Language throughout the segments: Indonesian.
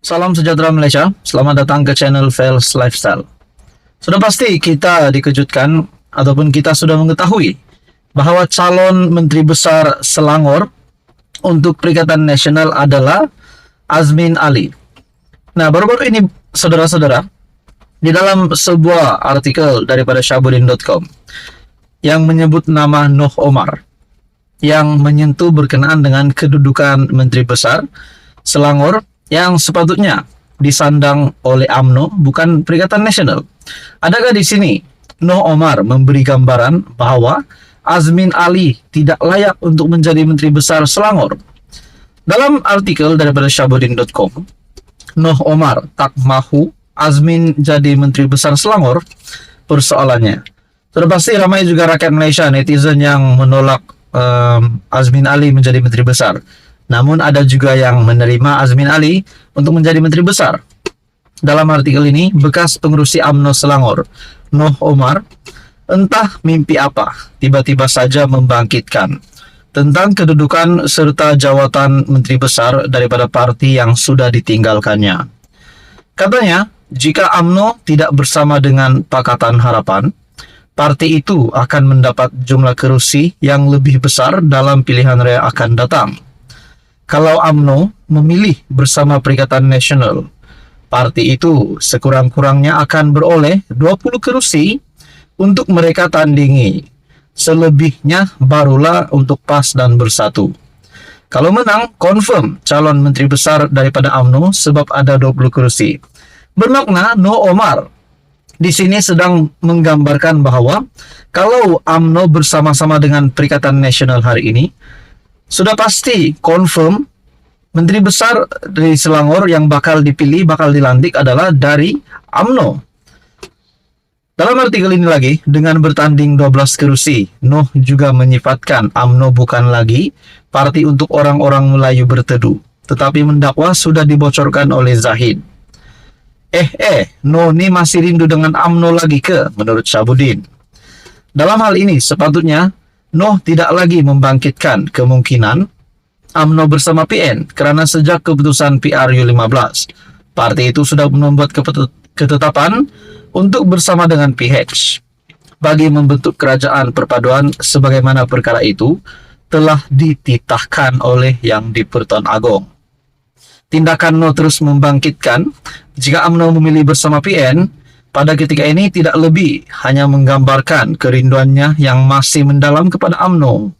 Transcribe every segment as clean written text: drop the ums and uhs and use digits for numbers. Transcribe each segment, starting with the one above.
Salam sejahtera Malaysia, selamat datang ke channel Fels Lifestyle. Sudah pasti kita dikejutkan ataupun kita sudah mengetahui bahwa calon Menteri Besar Selangor untuk Perikatan Nasional adalah Azmin Ali. Nah, baru-baru ini saudara-saudara, di dalam sebuah artikel daripada Syahbudin.com yang menyebut nama Noh Omar yang menyentuh berkenaan dengan kedudukan Menteri Besar Selangor yang sepatutnya disandang oleh UMNO bukan Perikatan Nasional. Adakah di sini Noh Omar memberi gambaran bahwa Azmin Ali tidak layak untuk menjadi Menteri Besar Selangor? Dalam artikel daripada Syahbudin.com, Noh Omar tak mahu Azmin jadi Menteri Besar Selangor. Persoalannya, sudah pasti ramai juga rakyat Malaysia, netizen yang menolak Azmin Ali menjadi Menteri Besar. Namun ada juga yang menerima Azmin Ali untuk menjadi Menteri Besar. Dalam artikel ini, bekas pengerusi UMNO Selangor, Noh Omar, entah mimpi apa, tiba-tiba saja membangkitkan tentang kedudukan serta jawatan Menteri Besar daripada parti yang sudah ditinggalkannya. Katanya, jika UMNO tidak bersama dengan Pakatan Harapan, parti itu akan mendapat jumlah kerusi yang lebih besar dalam pilihan raya akan datang. Kalau UMNO memilih bersama Perikatan Nasional, parti itu sekurang-kurangnya akan beroleh 20 kerusi untuk mereka tandingi. Selebihnya barulah untuk PAS dan Bersatu. Kalau menang, confirm calon Menteri Besar daripada UMNO sebab ada 20 kerusi. Bermakna Noh Omar di sini sedang menggambarkan bahwa kalau UMNO bersama-sama dengan Perikatan Nasional hari ini, sudah pasti confirm Menteri Besar dari Selangor yang bakal dipilih, bakal dilantik adalah dari UMNO. Dalam artikel ini lagi, dengan bertanding 12 kerusi, Noh juga menyifatkan UMNO bukan lagi parti untuk orang-orang Melayu berteduh, tetapi mendakwa sudah dibocorkan oleh Zahid. Noh ni masih rindu dengan UMNO lagi ke? Menurut Syahbudin. Dalam hal ini, sepatutnya Noh tidak lagi membangkitkan kemungkinan UMNO bersama PN kerana sejak keputusan PRU15, parti itu sudah membuat ketetapan untuk bersama dengan PH bagi membentuk kerajaan perpaduan sebagaimana perkara itu telah dititahkan oleh Yang di-Pertuan Agong. Tindakan Noh terus membangkitkan jika UMNO memilih bersama PN pada ketika ini tidak lebih hanya menggambarkan kerinduannya yang masih mendalam kepada UMNO.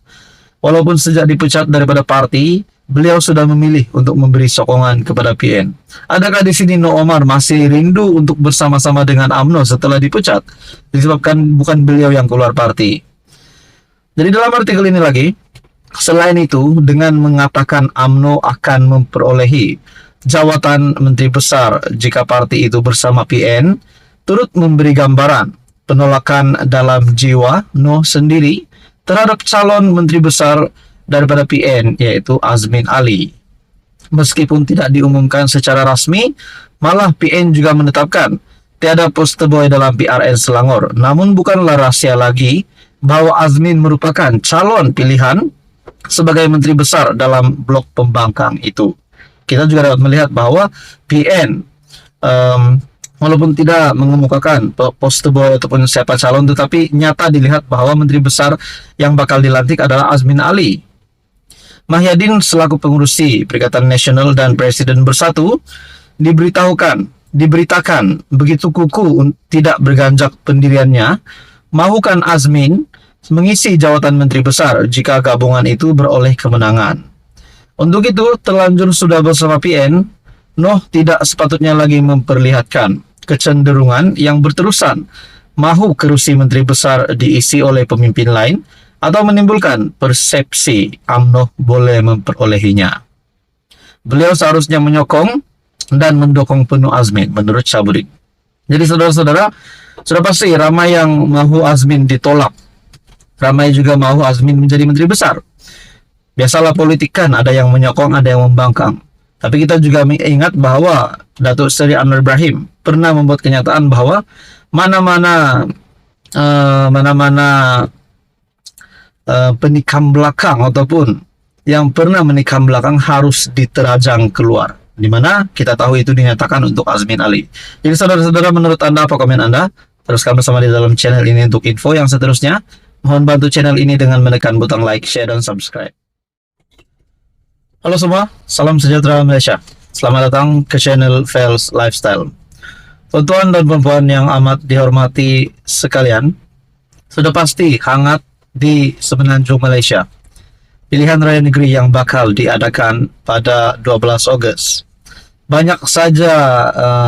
Walaupun sejak dipecat daripada parti, beliau sudah memilih untuk memberi sokongan kepada PN. Adakah di sini Noh Omar masih rindu untuk bersama-sama dengan UMNO setelah dipecat? Disebabkan bukan beliau yang keluar parti. Jadi dalam artikel ini lagi, selain itu dengan mengatakan UMNO akan memperolehi jawatan Menteri Besar jika parti itu bersama PN, turut memberi gambaran penolakan dalam jiwa Noh sendiri terhadap calon Menteri Besar daripada PN, yaitu Azmin Ali. Meskipun tidak diumumkan secara rasmi, malah PN juga menetapkan tiada poster boy dalam PRN Selangor. Namun bukanlah rahsia lagi bahwa Azmin merupakan calon pilihan sebagai Menteri Besar dalam blok pembangkang itu. Kita juga dapat melihat bahwa PN walaupun tidak mengemukakan poster boy ataupun siapa calon, tetapi nyata dilihat bahwa Menteri Besar yang bakal dilantik adalah Azmin Ali. Mahyadin selaku pengurusi Perikatan Nasional dan Presiden Bersatu diberitakan begitu kuku tidak berganjak pendiriannya, mahukan Azmin mengisi jawatan Menteri Besar jika gabungan itu beroleh kemenangan. Untuk itu, terlanjur sudah bersama PN, Noh tidak sepatutnya lagi memperlihatkan kecenderungan yang berterusan mahu kerusi Menteri Besar diisi oleh pemimpin lain atau menimbulkan persepsi UMNO boleh memperolehinya. Beliau seharusnya menyokong dan mendukung penuh Azmin, menurut Syahbudin. Jadi saudara-saudara, sudah pasti ramai yang mahu Azmin ditolak, ramai juga mahu Azmin menjadi Menteri Besar. Biasalah politik kan, ada yang menyokong, ada yang membangkang. Tapi kita juga ingat bahwa Datuk Seri Anwar Ibrahim pernah membuat kenyataan bahwa mana-mana penikam belakang ataupun yang pernah menikam belakang harus diterajang keluar. di mana kita tahu itu dinyatakan untuk Azmin Ali. Jadi saudara-saudara, menurut Anda apa komen Anda? Teruskan bersama di dalam channel ini untuk info yang seterusnya. Mohon bantu channel ini dengan menekan butang like, share, dan subscribe. Halo semua, salam sejahtera Malaysia. Selamat datang ke channel Fels Lifestyle. Tuan-tuan dan perempuan yang amat dihormati sekalian, sudah pasti hangat di semenanjung Malaysia pilihan raya negeri yang bakal diadakan pada 12 Ogos. Banyak saja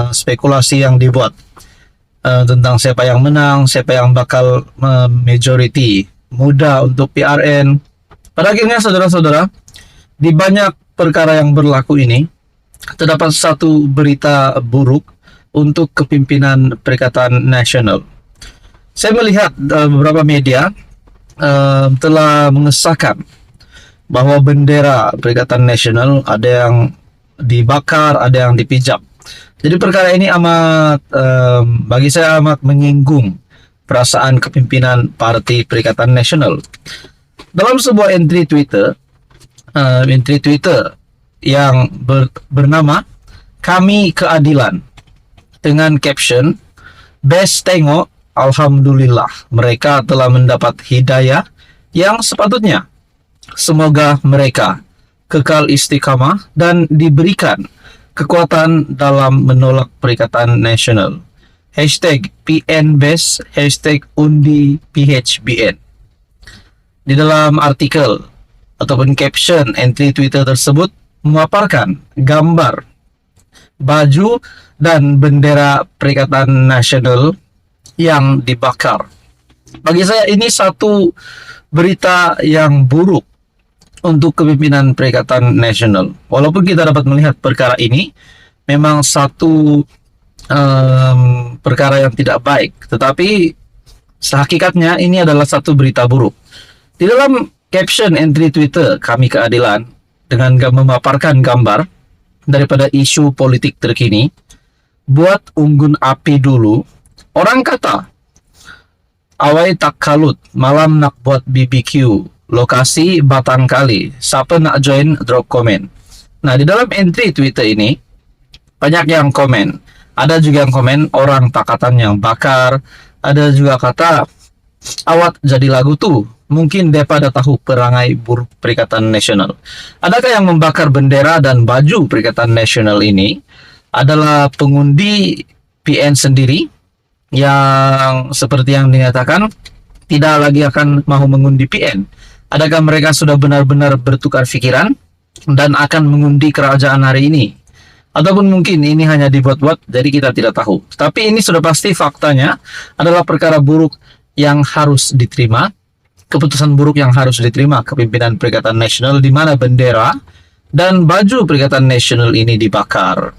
spekulasi yang dibuat tentang siapa yang menang, siapa yang bakal majority muda untuk PRN. Pada akhirnya saudara-saudara, di banyak perkara yang berlaku ini, terdapat satu berita buruk untuk kepimpinan Perikatan Nasional. Saya melihat beberapa media telah mengesahkan bahwa bendera Perikatan Nasional ada yang dibakar, ada yang dipijak. Jadi perkara ini amat bagi saya amat menyinggung perasaan kepimpinan Parti Perikatan Nasional. Dalam sebuah entry Twitter yang bernama "Kami Keadilan" dengan caption "Best tengok, alhamdulillah, mereka telah mendapat hidayah yang sepatutnya. Semoga mereka kekal istiqamah dan diberikan kekuatan dalam menolak Perikatan Nasional. #PNBest, #undi PHBN." Di dalam artikel ataupun caption entry Twitter tersebut memaparkan gambar baju dan bendera Perikatan Nasional yang dibakar. Bagi saya ini satu berita yang buruk untuk kepimpinan Perikatan Nasional. Walaupun kita dapat melihat perkara ini memang satu perkara yang tidak baik, tetapi sehakikatnya ini adalah satu berita buruk. Di dalam caption entry Twitter "Kami Keadilan" dengan memaparkan gambar daripada isu politik terkini, "Buat unggun api dulu, orang kata awai tak kalut, malam nak buat BBQ, lokasi Batang Kali, siapa nak join drop komen." Nah, di dalam entry Twitter ini banyak yang komen. Ada juga yang komen orang pakatan yang bakar. Ada juga kata awat jadi lagu tuh, mungkin daripada tahu perangai buruk Perikatan Nasional. Adakah yang membakar bendera dan baju Perikatan Nasional ini adalah pengundi PN sendiri yang seperti yang dinyatakan tidak lagi akan mau mengundi PN? Adakah mereka sudah benar-benar bertukar pikiran dan akan mengundi kerajaan hari ini? Ataupun mungkin ini hanya dibuat-buat, jadi kita tidak tahu. Tapi ini sudah pasti faktanya adalah perkara buruk yang harus diterima, keputusan buruk yang harus diterima kepimpinan Perikatan Nasional, di mana bendera dan baju Perikatan Nasional ini dibakar.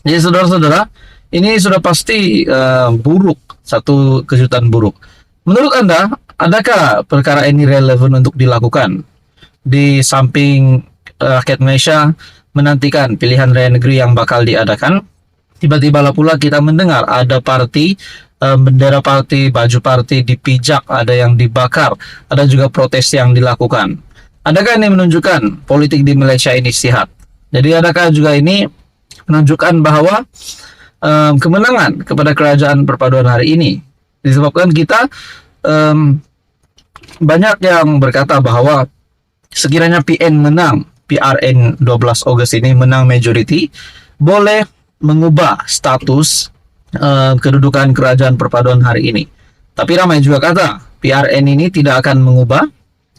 Jadi saudara-saudara, ini sudah pasti buruk, satu kejutan buruk. Menurut Anda, adakah perkara ini relevan untuk dilakukan? Di samping rakyat Malaysia menantikan pilihan raya negeri yang bakal diadakan, tiba-tiba pula kita mendengar ada parti, bendera parti, baju parti dipijak, ada yang dibakar, ada juga protes yang dilakukan. Adakah ini menunjukkan politik di Malaysia ini sihat? Jadi adakah juga ini menunjukkan bahwa kemenangan kepada kerajaan perpaduan hari ini disebabkan kita banyak yang berkata bahwa sekiranya PN menang, PRN 12 Ogos ini menang majority, boleh mengubah status kedudukan kerajaan perpaduan hari ini. Tapi ramai juga kata PRN ini tidak akan mengubah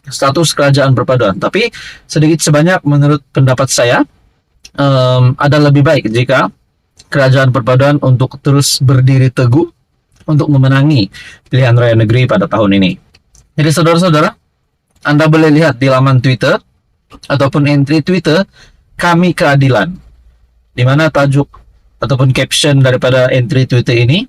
status kerajaan perpaduan. Tapi sedikit sebanyak menurut pendapat saya ada lebih baik jika kerajaan perpaduan untuk terus berdiri teguh untuk memenangi pilihan raya negeri pada tahun ini. Jadi saudara-saudara, Anda boleh lihat di laman Twitter ataupun entry Twitter "Kami Keadilan", di mana tajuk ataupun caption daripada entry Twitter ini,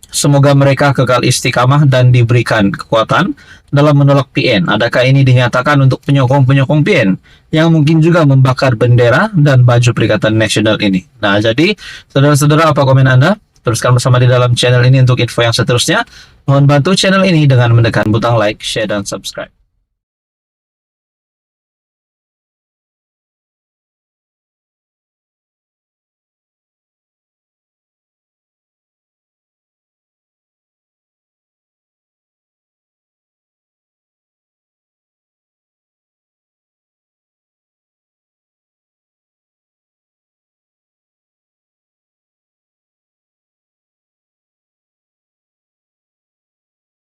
"Semoga mereka kekal istiqamah dan diberikan kekuatan dalam menolak PN." Adakah ini dinyatakan untuk penyokong-penyokong PN yang mungkin juga membakar bendera dan baju Perikatan Nasional ini? Nah, jadi saudara-saudara, apa komen Anda? Teruskan bersama di dalam channel ini untuk info yang seterusnya. Mohon bantu channel ini dengan menekan butang like, share, dan subscribe.